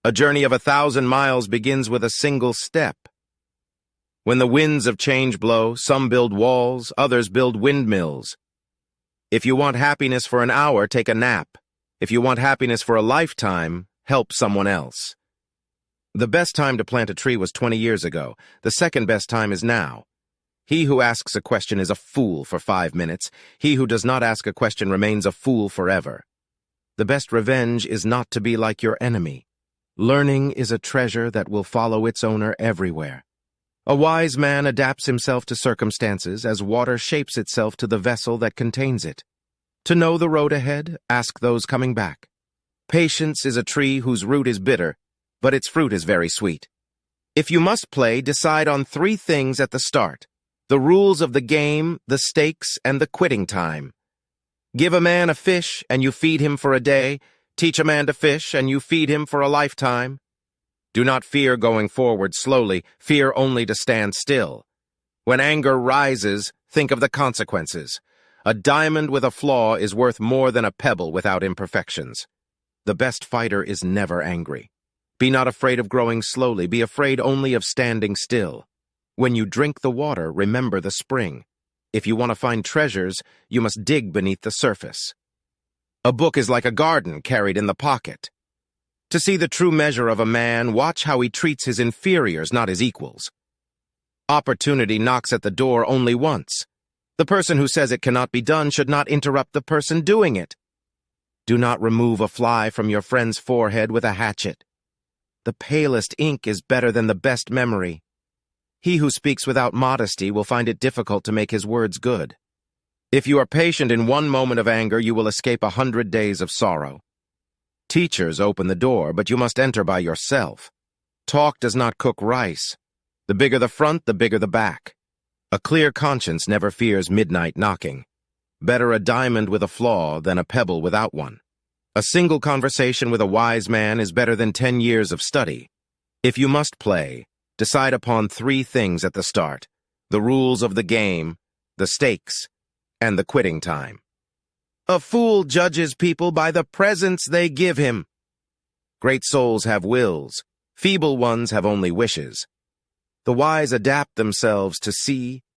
A journey of 1,000 miles begins with a single step. When the winds of change blow, some build walls, others build windmills. If you want happiness for an hour, take a nap. If you want happiness for a lifetime, help someone else. The best time to plant a tree was 20 years ago. The second best time is now. He who asks a question is a fool for 5 minutes. He who does not ask a question remains a fool forever. The best revenge is not to be like your enemy. Learning is a treasure that will follow its owner everywhere. A wise man adapts himself to circumstances as water shapes itself to the vessel that contains it. To know the road ahead, ask those coming back. Patience is a tree whose root is bitter, but its fruit is very sweet. If you must play, decide on 3 things at the start: the rules of the game, the stakes, and the quitting time. Give a man a fish, and you feed him for a day. Teach a man to fish, and you feed him for a lifetime. Do not fear going forward slowly, fear only to stand still. When anger rises, think of the consequences. A diamond with a flaw is worth more than a pebble without imperfections. The best fighter is never angry. Be not afraid of growing slowly, be afraid only of standing still. When you drink the water, remember the spring. If you want to find treasures, you must dig beneath the surface. A book is like a garden carried in the pocket. To see the true measure of a man, watch how he treats his inferiors, not his equals. Opportunity knocks at the door only once. The person who says it cannot be done should not interrupt the person doing it. Do not remove a fly from your friend's forehead with a hatchet. The palest ink is better than the best memory. He who speaks without modesty will find it difficult to make his words good. If you are patient in one moment of anger, you will escape 100 days of sorrow. Teachers open the door, but you must enter by yourself. Talk does not cook rice. The bigger the front, the bigger the back. A clear conscience never fears midnight knocking. Better a diamond with a flaw than a pebble without one. A single conversation with a wise man is better than 10 years of study. If you must play, decide upon 3 things at the start: the rules of the game, the stakes, and the quitting time. A fool judges people by the presents they give him. Great souls have wills. Feeble ones have only wishes. The wise adapt themselves to see,